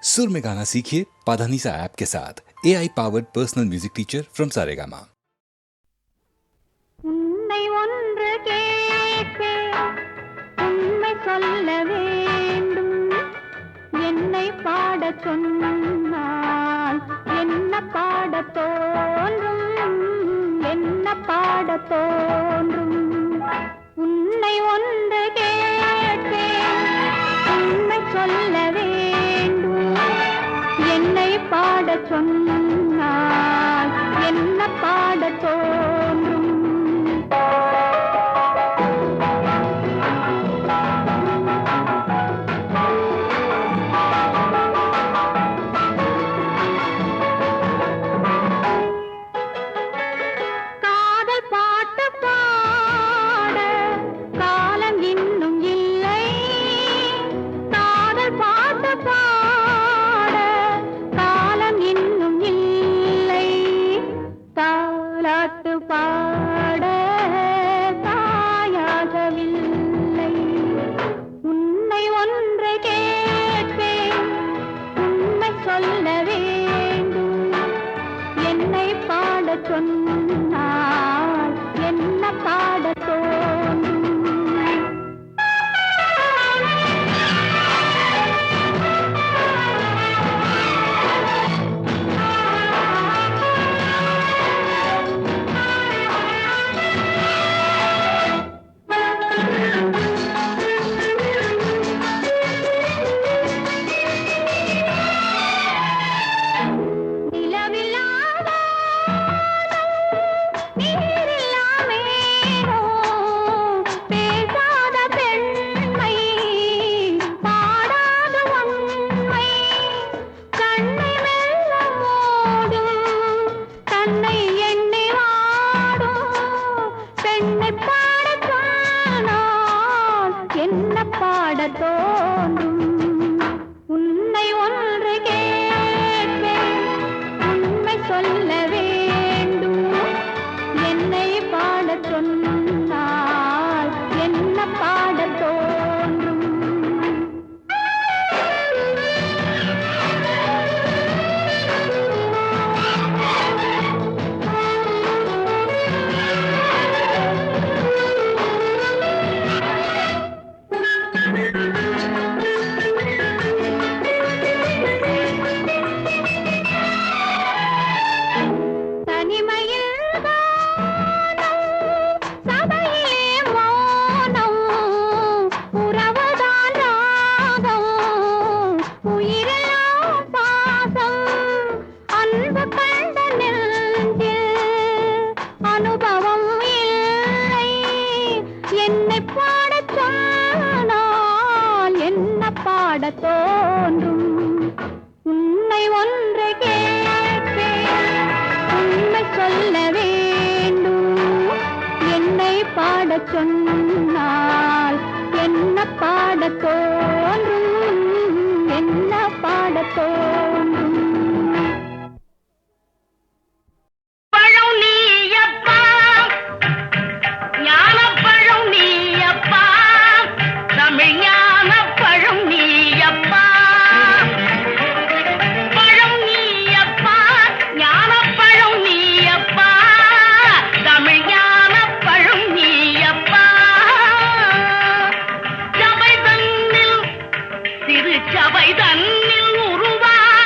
सुर में गाना सीखिए पाधानीसा ऐप के साथ। AI powered personal music teacher from Saregama. உன்னை ஒன்று கேட்பேன், உண்மை சொல்ல வேண்டும். என்னை பாடச் சொன்னால் என்ன பாடத் தோன்றும், என்ன பாடத் தோன்றும். உன்னை ஒன்று கேட்பேன், உண்மை சொல்ல வேண்டும். என்னை பாடச் சொன்னால் என்ன பாடத் தோன்றும். காதல் பாட்டு பாட காலம் இன்னும் இல்லை. காதல் பாட்டு பாட காலம் இன்னும் இல்லை. தாலாட்டு பாட தாயாகவில்லை. உன்னை ஒன்று கேட்பேன், உண்மை சொல்ல வேண்டும். என்னை பாடச் சொன்னால் என்ன பாடத் தோன்றும். நிலவில்லாத நீரில்லாமேனோ பேசாத பெண்மை, பாடாத உண்மை. கண்ணை மெல்ல மூடும், தன்னை எண்ணி வாடும். பெண்ணை பாடச் சொன்னால் என்ன பாடத் தோன்றும். உன்னை ஒன்று கேட்பேன், உண்மை சொல்ல வேண்டும். என்னை பாடச் சொன்னால் என்ன பாடத் தோன்றும். தனிமையில் வானம், சபையிலே மௌனம். உறவுதான் ராகம், உயிரெல்லாம் பாசம். அன்பு கண்ட நெஞ்சில் அனுபவம் இல்லை. என்னை பாடச் சொன்னால் என்ன பாடத் தோன்றும். உன்னை ஒன்று கேட்பேன், உண்மை சொல்ல வேண்டும். என்னை பாடச் சொன்னால் என்ன பாடத் தோன்றும், என்ன பாடத் தோன்றும். பழம் நீயப்பா, ஞானப்பழம் நீயப்பா, தமிழ் ஞானப்பழம் நீயப்பா. பழம் நீயப்பா, ஞானப்பழம் நீயப்பா, தமிழ் ஞானப்பழம் நீயப்பா. சபை தன்னில், திருச்சபை தன்னில் உருவான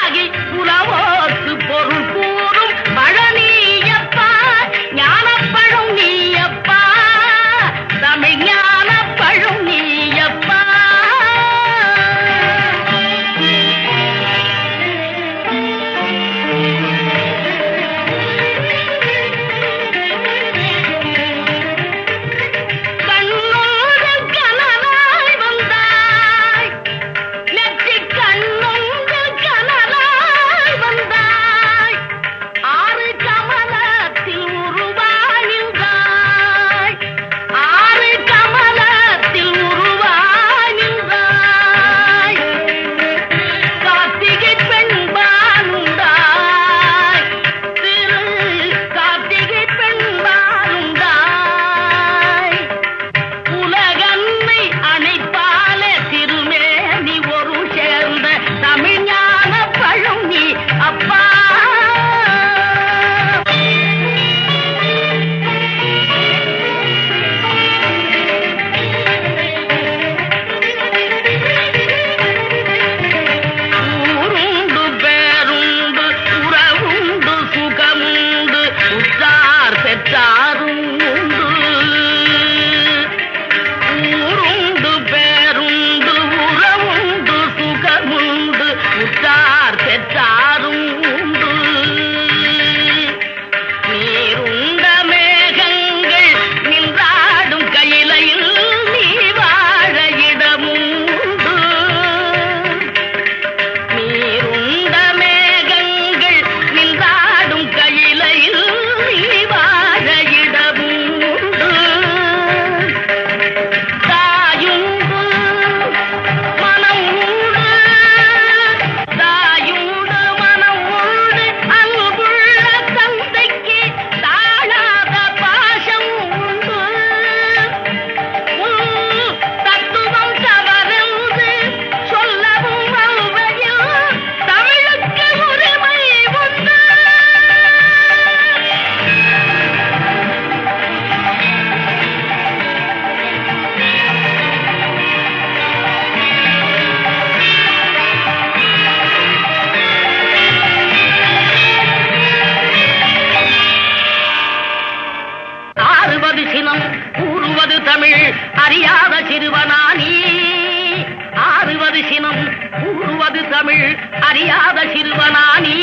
அறியாத சிறுவனானி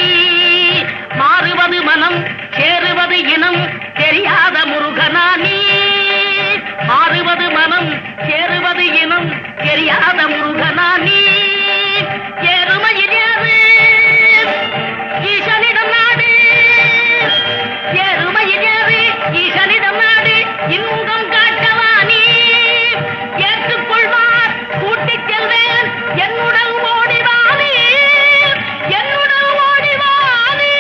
மாறுவது மனம் சேருவது இனம் தெரியாத முருகனானி மாறுவது மனம் சேருவது இனம் தெரியாத முருகனானி எருமையில் ஏறு ஈசனிடம் நாடு எருமையில் ஏறு ஈசனிடம் நாடு இன்பம் காட்டவானி ஏற்றுக்கொள்வார் கூட்டிச் செல்வேன் என்னுடன் ஓடிவானி என்னுடன் ஓடிவானி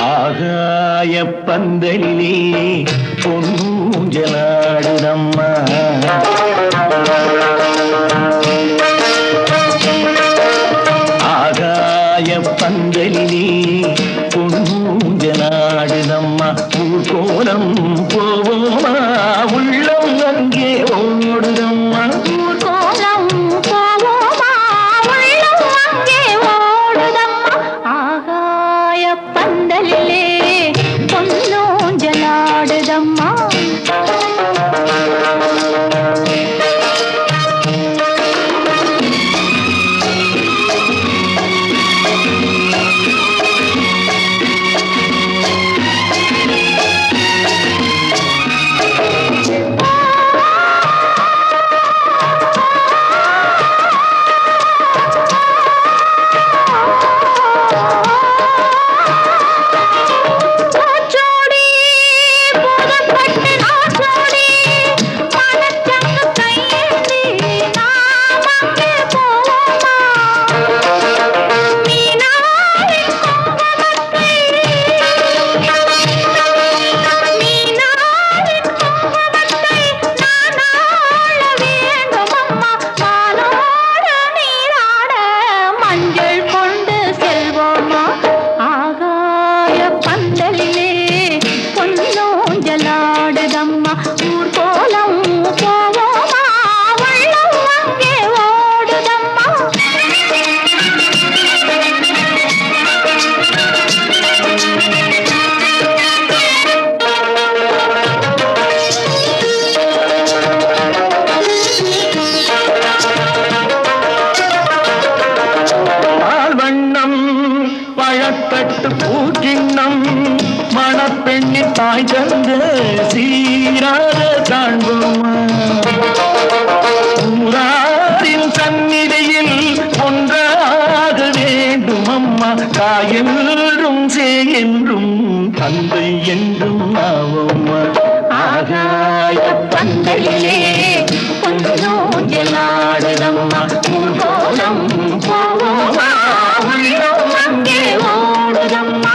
ஆகாய பந்தலிலே பொன்னூஞ்சலாடுதம்மா ஆகாய பந்தலிலே பொன்னூஞ்சலாடுதம்மா ஊர்கோலம் போவோமா உள்ளம் அங்கே ஓடுதம்மா ஊர்கோலம் போவோமா உள்ளம் அங்கே ஓடுதம்மா ஆகாய பந்தலிலே பொன்னூஞ்சலாடுதம்மா பூச்சோடி பூதப்பட்டு நாச்சோடி மனச்சங்கு கையேந்தி நாம் அங்கே போவோமா மீனாவின் குங்குமத்தை நான் ஆள வேண்டுமம்மா மானோடு நீராட மஞ்சள் கொண்டு செல்வோமா ஆகாய பந்தலிலே பொன்னூஞ்சலாடுதம்மா ஊர்கோலம் போவோமா உள்ளம் அங்கே ஓடுதம்மா பால் வண்ணம் பழத்தட்டு பூக்கிண்ணம் மணப்பெண்ணின் தாய் தந்து சீராக காண்போமா ஊராரின் சந்நிதியில் ஒன்றாக வேண்டும் அம்மா தாயென்றும் என்றும் தந்தை என்றும் ஆவோம்மா ஆகாய பந்தலிலே பொன்னூஞ்சலாடுதம்மா ஊர்கோலம் போவோமா உள்ளம் அங்கே ஓடுதம்மா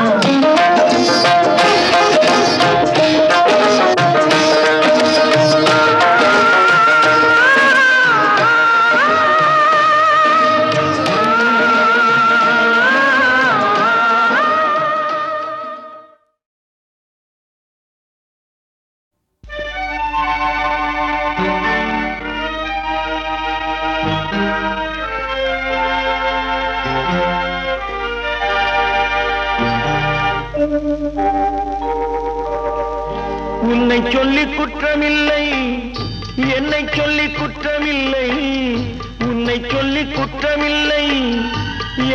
உன்னை சொல்லி குற்றமில்லை என்னை சொல்லி குற்றமில்லை உன்னை சொல்லி குற்றமில்லை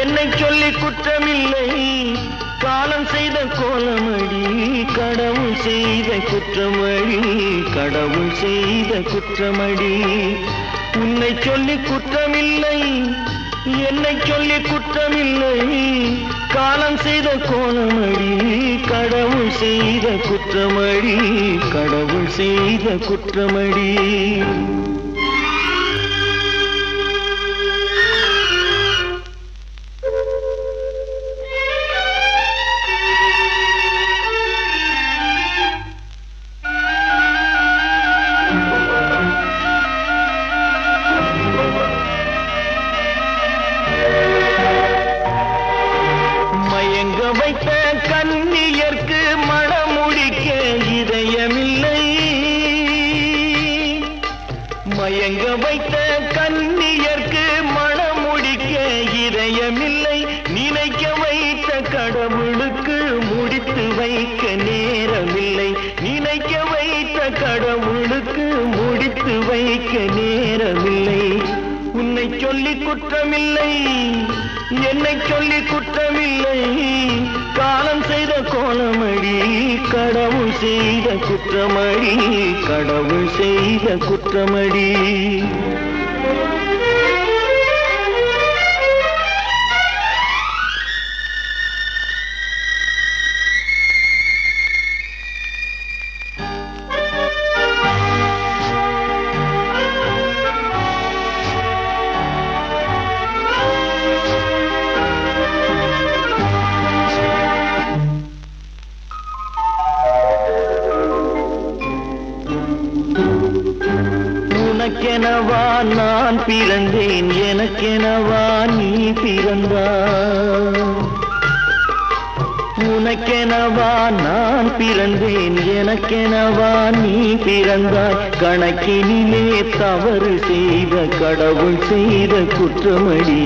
என்னை சொல்லி குற்றமில்லை காலம் செய்த கோலமடி கடவுள் செய்த குற்றமடி கடவுள் செய்த குற்றமடி உன்னை சொல்லி குற்றமில்லை என்னை சொல்லி குற்றமில்லை காலம் செய்த கோலமடி கடவுள் செய்த குற்றமடி கடவுள் செய்த குற்றமடி நியாயமில்லை நினைக்க வைத்த கடவுளுக்கு முடித்து வைக்க நேரமில்லை நினைக்க வைத்த கடவுளுக்கு முடித்து வைக்க நேரமில்லை உன்னை சொல்லி குற்றமில்லை என்னை சொல்லி குற்றமில்லை காலம் செய்த கோலமடி கடவுள் செய்த குற்றமடி கடவுள் செய்த குற்றமடி உனக்கெனவா நான் பிறந்தேன் எனக்கெனவா நீ பிறந்தாய் உனக்கெனவா நான் பிறந்தேன் எனக்கெனவா நீ பிறந்தாய் கணக்கினிலே தவறு செய்த கடவுள் செய்த குற்றமடி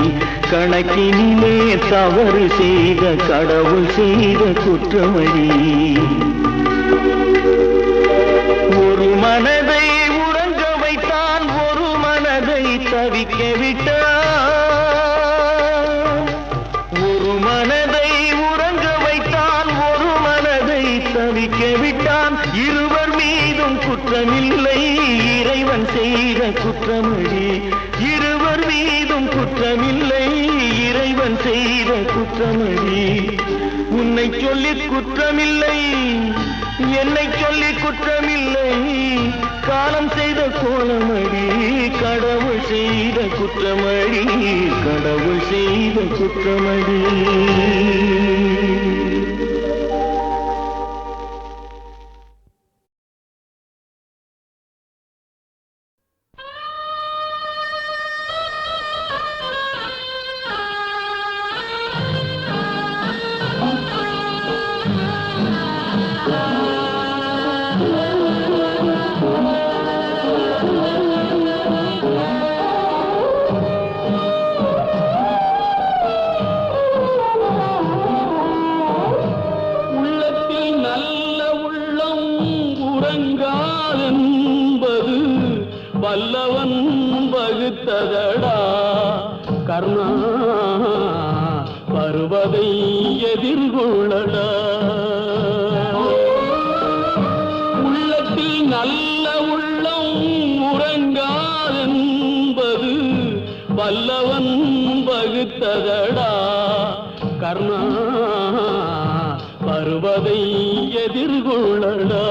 கணக்கினிலே தவறு செய்த கடவுள் செய்த குற்றமடி ஒரு மனதை தவிக்க விட்டான் ஒரு மனதை உறங்க வைத்தான் ஒரு மனதை தவிக்க விட்டான் இருவர் மீதும் குற்றமில்லை இறைவன் செய்த குற்றமடி இருவர் மீதும் குற்றமில்லை இறைவன் செய்த குற்றமடி உன்னை சொல்லி குற்றமில்லை என்னை சொல்லி குற்றமில்லை காலம் செய்த கோலமடி கடவுள் செய்த குற்றமடி கடவுள் செய்த குற்றமடி வல்லவன் வகுத்ததடா கர்ணா வருவதை எதிர்கொள்ளடா உள்ளத்தில் நல்ல உள்ளம் உறங்காதென்பது வல்லவன் வகுத்ததடா கர்ணா வருவதை எதிர்கொள்ளடா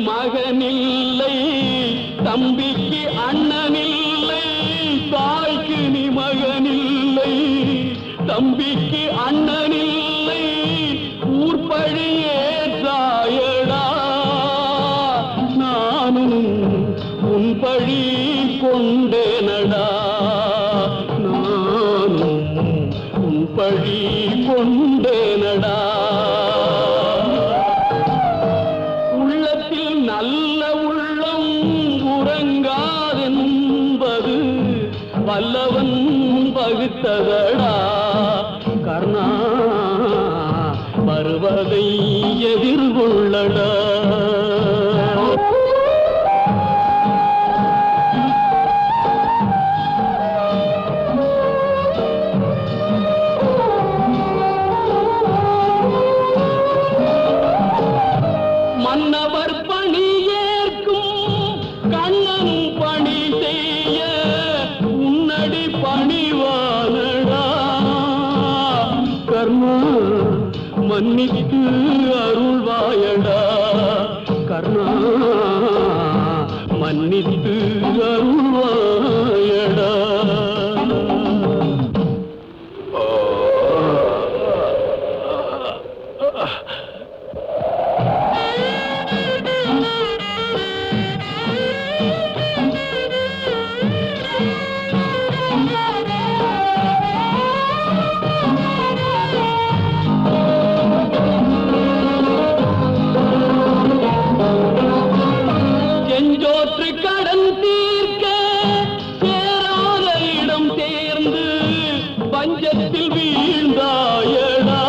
மகனில்லை தம்பிக்கு அண்ணனில்லை தாய்க்கு நீ மகனில்லை தம்பிக்கு அண்ணனில்லை ஊர்பழியே தாயடா நானும் உன் பழி கொண்டேனடா நானும் உன் பழி கொண்டேனடா நல்ல உள்ளம் உறங்காதென்பது வல்லவன் வகுத்ததடா கர்ணா வருவதை எதிர்கொள்ளடா மன்னவர் பணி ஏற்கும் கண்ணன் பணி செய்ய உன்னடி பணிவானடா கர்ணா மன்னித்து அருள்வாயடா கர்ணா மன்னித்து அருள்வாயடா பஞ்சத்தில் வீழ்ந்தாயடா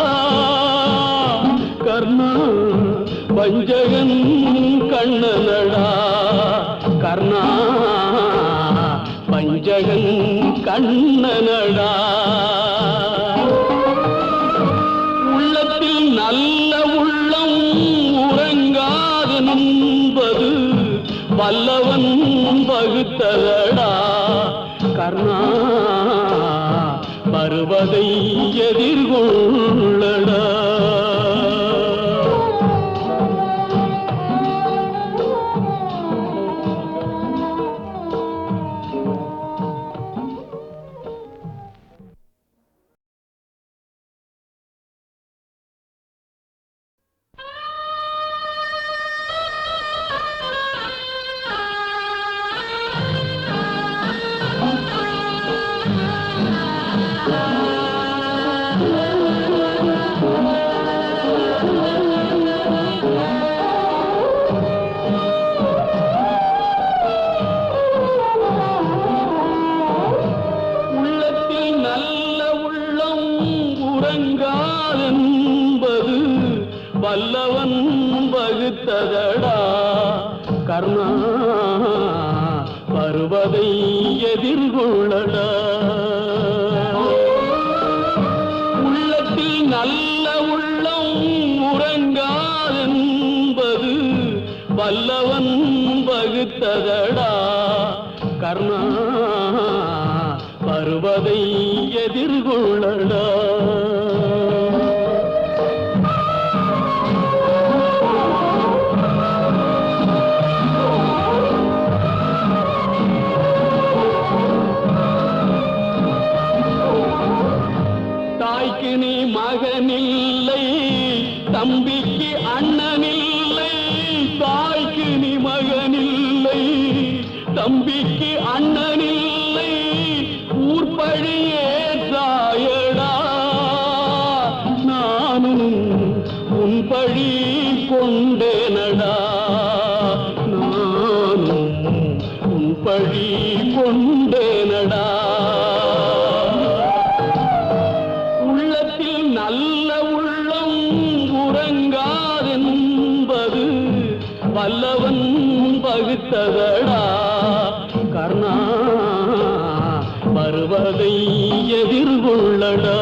கர்ணா பஞ்சகன் கண்ணனடா கர்ணா பஞ்சகன் கண்ணனடா உள்ளத்தில் நல்ல உள்ளம் உறங்காது நம்பது வல்லவன் வகுத்ததடா கர்ணா வருவதை எதிர்கொள்ளடா வல்லவன் வகுத்ததடா கர்ணா வருவதை எதிர்கொள்ளடா உள்ளத்தில் நல்ல உள்ளம் உறங்காதென்பது வல்லவன் வகுத்ததடா கர்ணா வருவதை எதிர்கொள்ளடா நீ மகனில்லை தம்பிக்கு அண்ணனில்லை தாய்க்கு நீ மகனில்லை தம்பிக்கு அண்ணனில்லை ஊர்பழியே சாயடா நானும் உன் பழி கொண்டேனடா நானும் உன் பழி கொண்டேனடா நல்ல உள்ளம் உறங்காதென்பது வல்லவன் வகுத்ததடா கர்ணா வருவதை எதிர்கொள்ளடா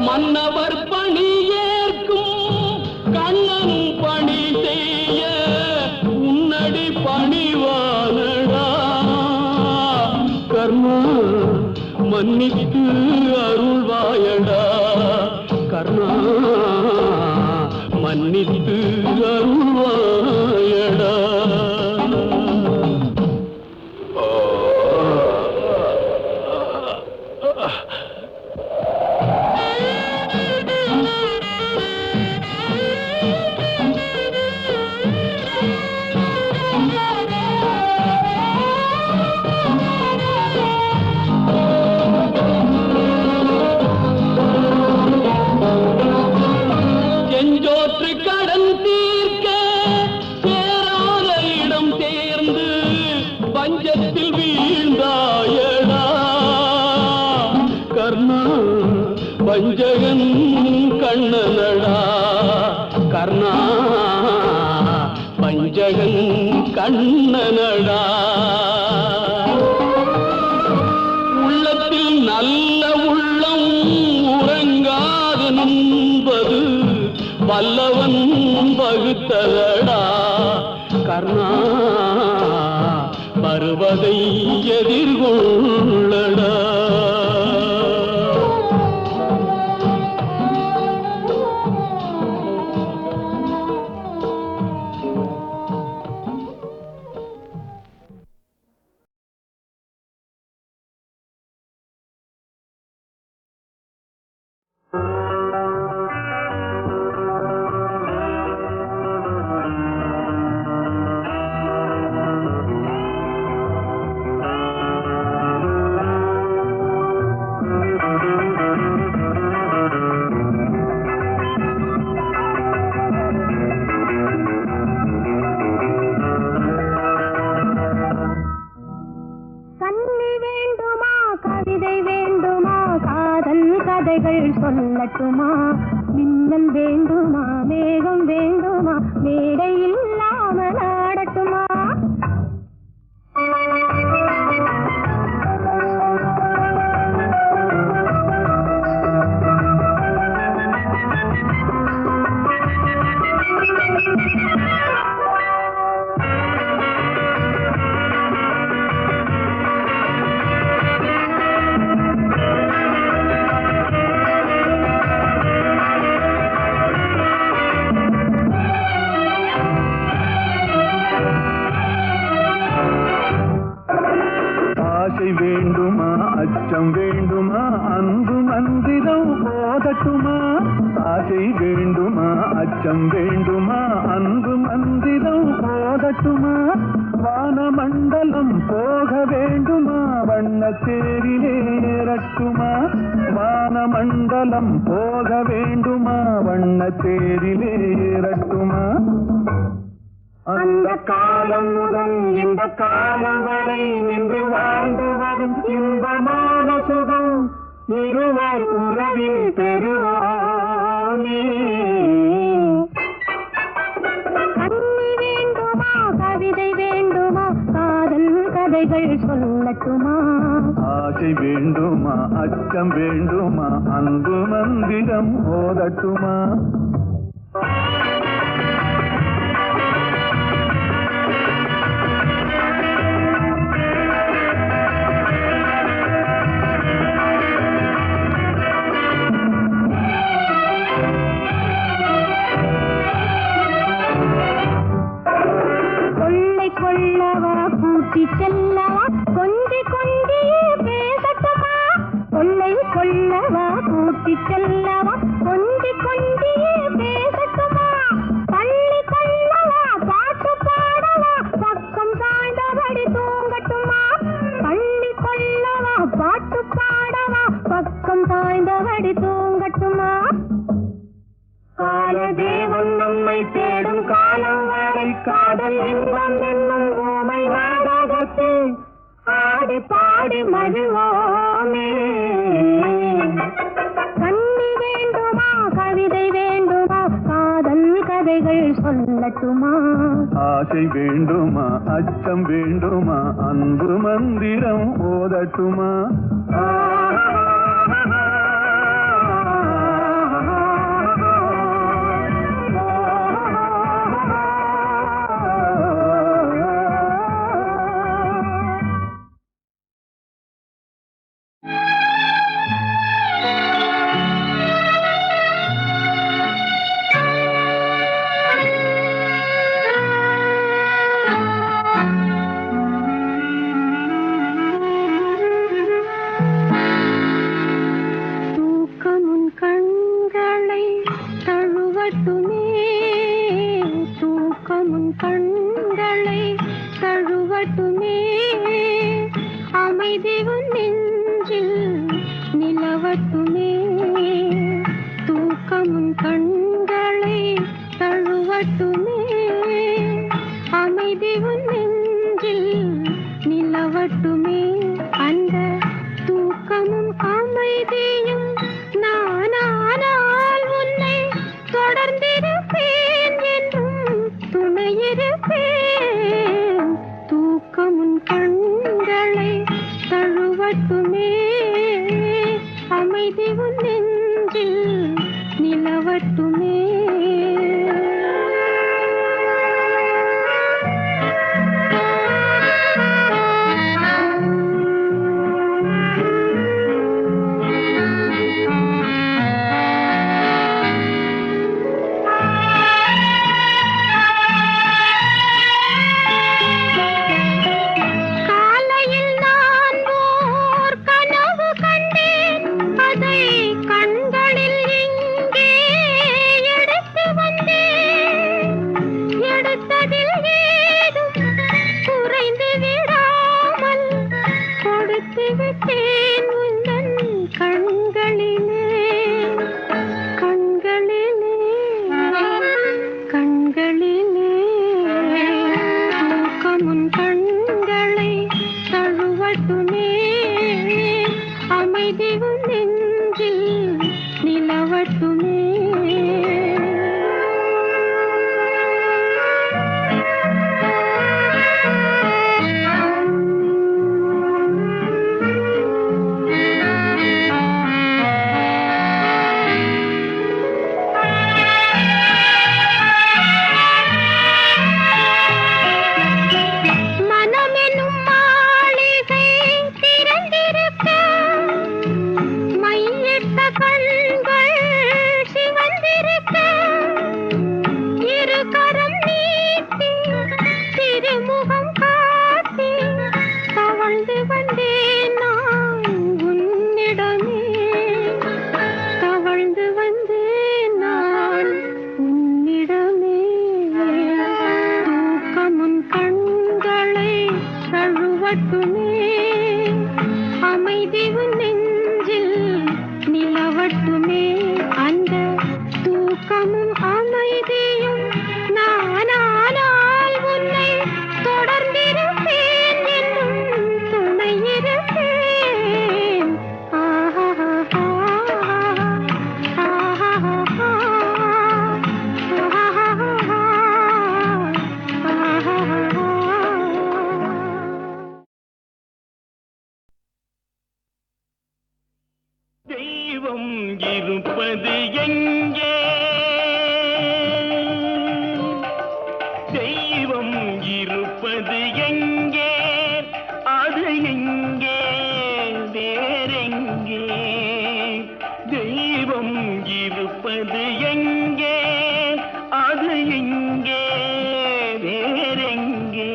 மன்னவர் பணி ஏற்கும் கண்ணன் பணி செய்ய உன்னடி பணிவானடா கர்ணா மன்னித்து அருள்வாயடா கர்ணா மன்னித்து அருள்வாயடா செஞ்சோற்று கடன் தீர்க்க சேராத இடம் சேர்ந்து பஞ்சத்தில் வீழ்ந்தாயடா கர்ணா பஞ்சகன் கண்ணனடா கர்ணா பஞ்சகன் கண்ணனடா உள்ளத்தில் நல்ல உள்ளம் உறங்காது நம்பது வல்லவன் வகுத்ததடா கர்ணா வருவதை எதிர்கொள்ளடா சொல்லட்டுமா? மின்னல் வேண்டுமா, மேகம் வேண்டுமா, மேடை இல்லாமல் ஆடட்டுமா? ஆசை வேண்டுமா, அச்சம் வேண்டுமா, அன்பு மந்திரம் ஓதட்டுமா? ஆசை வேண்டுமா, அச்சம் வேண்டுமா, அன்பு மந்திரம் ஓதட்டுமா? வானமண்டலம் போக வேண்டுமா, வண்ணத்தேரிலே ஏறட்டுமா? வானமண்டலம் போக வேண்டுமா, வண்ணத்தேரிலே ஏறட்டுமா? அந்த காலம் முதல் இந்த காலம் வரை நின்று வாழ்ந்து வரும் இன்பமான சுகம் இருவர் உறவில் பெறுவாமே. கண்ணி வேண்டுமா, கவிதை வேண்டுமா, காதல் கதைகள் சொல்லட்டுமா? ஆசை வேண்டுமா, அச்சம் வேண்டுமா, அன்பு மந்திரம் ஓதட்டுமா? கொள்ளவா கூட்டி செல்லவா, கொஞ்சி கொஞ்சி பேசட்டுமா? கொள்ளை கொள்ளவா கூட்டி செல்லவா, கொஞ்சி கொஞ்சி பேசட்டுமா? பள்ளி கொள்ளவா பாட்டு பாடவா, பக்கம் சாய்ந்தபடி தூங்கட்டுமா? பள்ளி கொள்ளவா பாட்டு பாடவா, பக்கம் சாய்ந்தபடி தூங்கட்டுமா? காலதேவன் நம்மை தேடும் காலம் வரை காதல் இன்பம் என்னும் ஓமை நாடகத்தில் ஆடி பாடி மகிழ்வோமே. கண்ணி வேண்டுமா, கவிதை வேண்டுமா, காதல் கதைகள் சொல்லட்டுமா? ஆசை வேண்டுமா, அச்சம் வேண்டுமா, அன்பு மந்திரம் ஓதட்டுமா? தழுவட்டுமே. தெய்வம் இருப்பது எங்கே? தெய்வம் இருப்பது எங்கே? அது எங்கே? வேறெங்கே? தெய்வம் இருப்பது எங்கே? அது எங்கே? வேறெங்கே?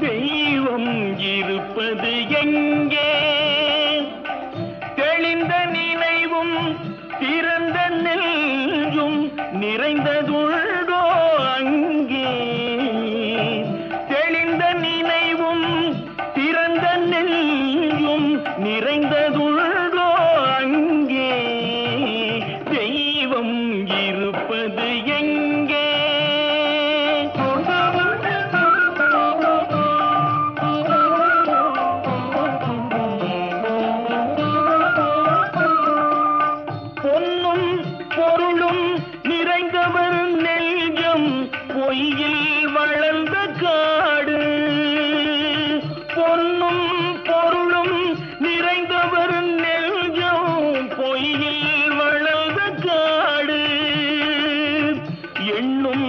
தெய்வம் இருப்பது எங்கே? தெளிந்த நினைவும் திறந்த நெஞ்சும் நிறைந்ததுள்ளோ அங்கே? தெளிந்த நினைவும் திறந்த நெஞ்சும் நிறைந்ததுள்ளோ அங்கே? தெய்வம் இருப்பது எங்கே? பொன்னும் பொருளும் நிறைந்தவர் நெஞ்சம் பொய்யில் வளர்ந்த காடு. பொன்னும் பொருளும் நிறைந்தவர் நெஞ்சம் பொய்யில் வளர்ந்த காடு. எண்ணும்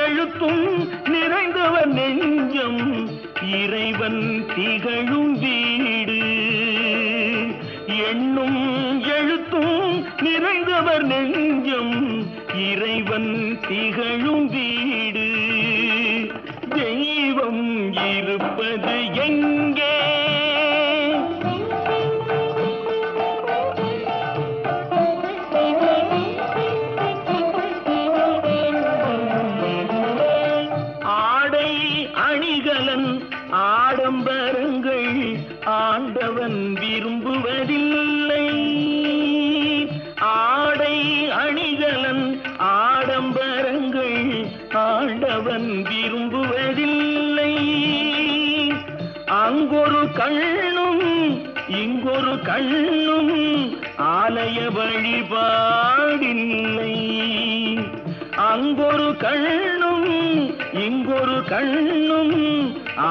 எழுத்தும் நிறைந்தவர் நெஞ்சம் இறைவன் திகழும் வீடு. எண்ணும் எழுத்தும் நிறைந்தவர் நெஞ்சம் இறைவன் திகழும் வீடு. தெய்வம் இருப்பது எங்கே? ஆடை அணிகலன் ஆடம்பரங்கள் ஆண்டவன் விரும்புவதில்லை. ஆடை அணிகலன் ஆடம்பரங்கள் ஆண்டவன் விரும்புவதில்லை. அங்கொரு கண்ணும் இங்கொரு கண்ணும் ஆலய வழிபாடில்லை. அங்கொரு கண்ணும் இங்கொரு கண்ணும்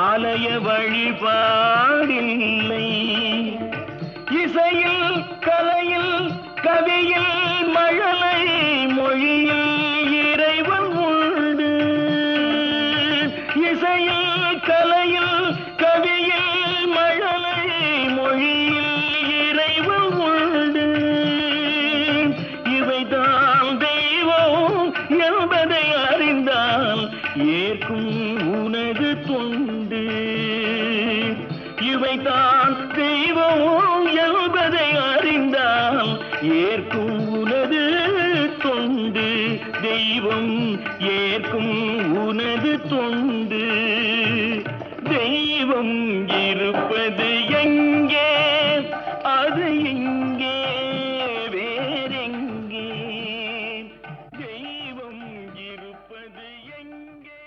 ஆலய வழிபாடில்லை. இசையில் கலையில் கவியில் மழலை மொழியில் இறைவன் உண்டு. இசையில் கலையில் கவியில் மழலை மொழியில் இறைவன் உண்டு. இவைதான் தெய்வம் என்பதை அறிந்தால் ஏற்கும் உனது தொண்டு. இவைதான் தெய்வம் என்பதை அறிந்தால் ஏற்கும் உனது தொண்டு. தெய்வம் ஏற்கும் உனது தொண்டு. தெய்வம் இருப்பது எங்கே? அது எங்கே? வேறெங்கே? தெய்வம் இருப்பது எங்கே?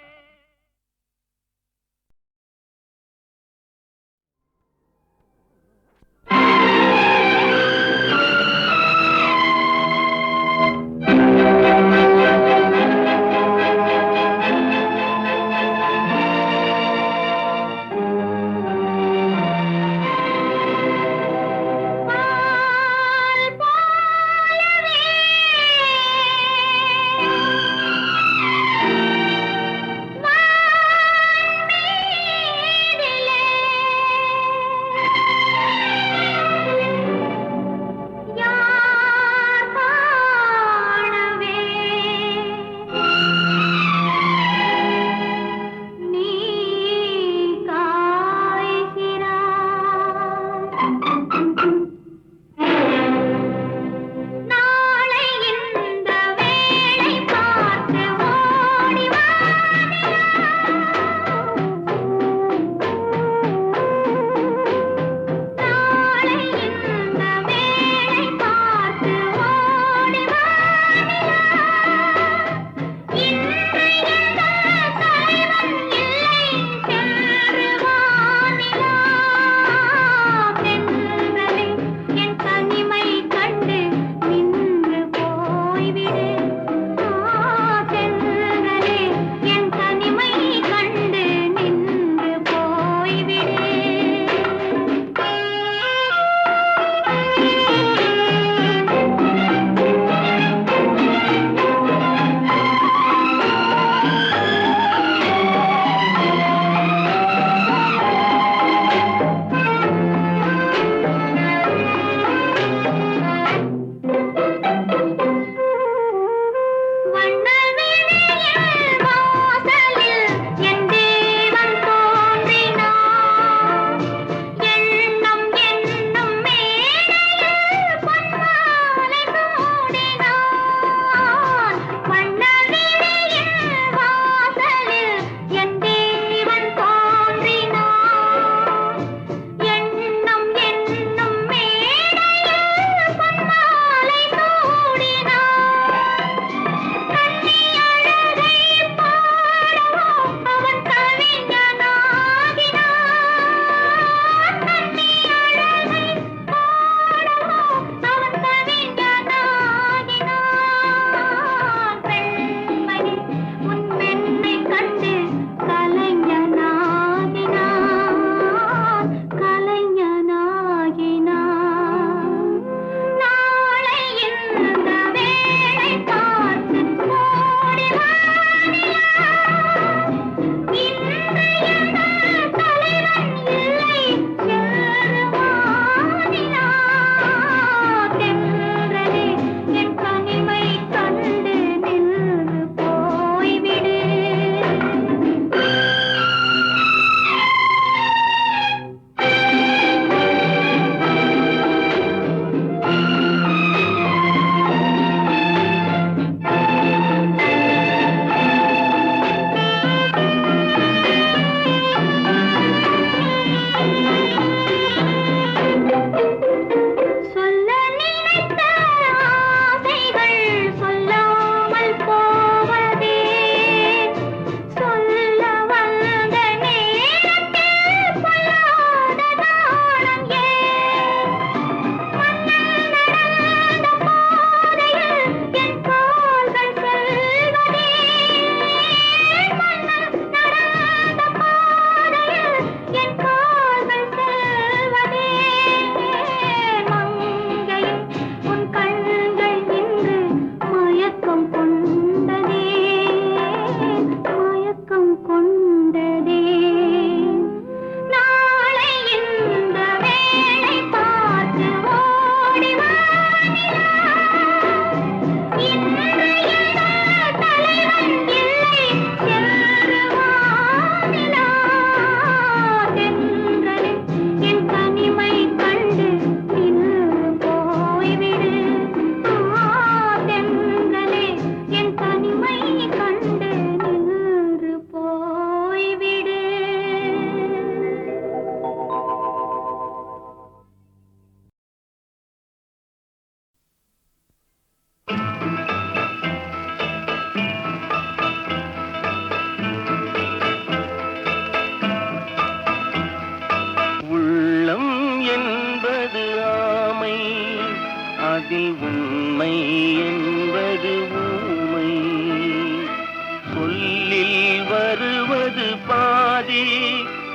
பாதி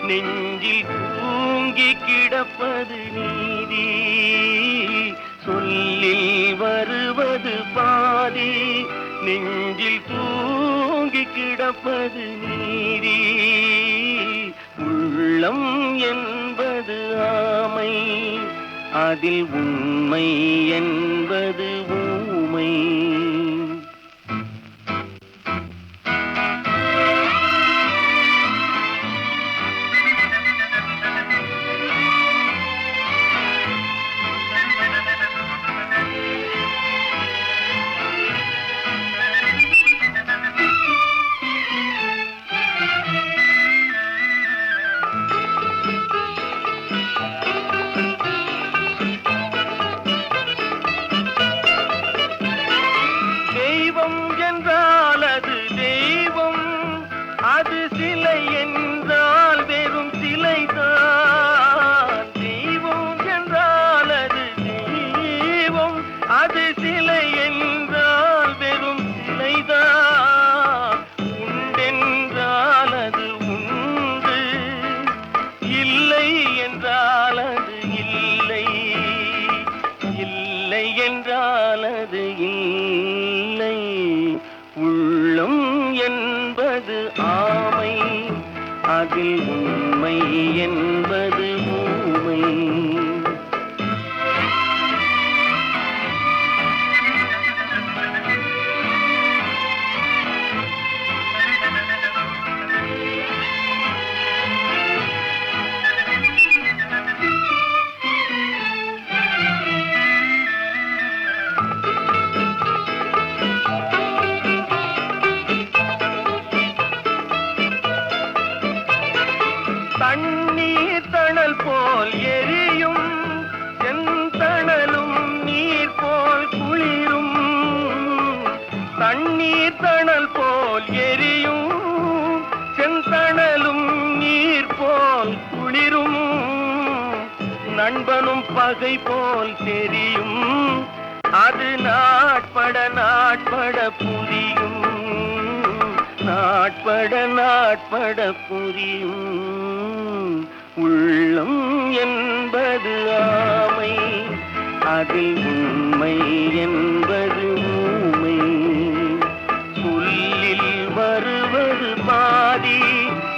நெஞ்சில் தூங்கி கிடப்பது நீதி சொல்லில் வருவது பாதி நெஞ்சில் தூங்கி கிடப்பது நீதி உள்ளம் என்பது ஆமை அதில் உண்மை என்பது ஊமை அது சிலை என்றால் வெறும் சிலைதான் தெய்வம் என்றால் அது தெய்வம் அது சிலை என்றால் வெறும் சிலைதான் உண்டென்றால் அது உண்டு இல்லை என்றால் அது இல்லை இல்லை என்றால் அது இல்லை உள்ளம் என்பது ஆமை அதில் உண்மை என்பது ஊமை தண்ணீர் தணல் போல் எரியும் செந்தணலும் நீர் போல் குளிரும் தண்ணீர் தணல் போல் எரியும் செந்தணலும் நீர் போல் குளிரும் நண்பனும் பகை போல் தெரியும் அது நாட்பட நாட்பட புரியும் நாட்பட புரியும் உள்ளம் என்பது ஆமை அதில் உண்மை என்பது ஊமை சொல்லில் வருவது பாதி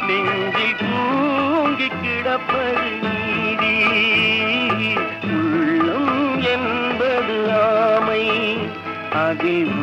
நெஞ்சில் தூங்கி கிடப்பது நீதி உள்ளம் என்பது ஆமை அதில்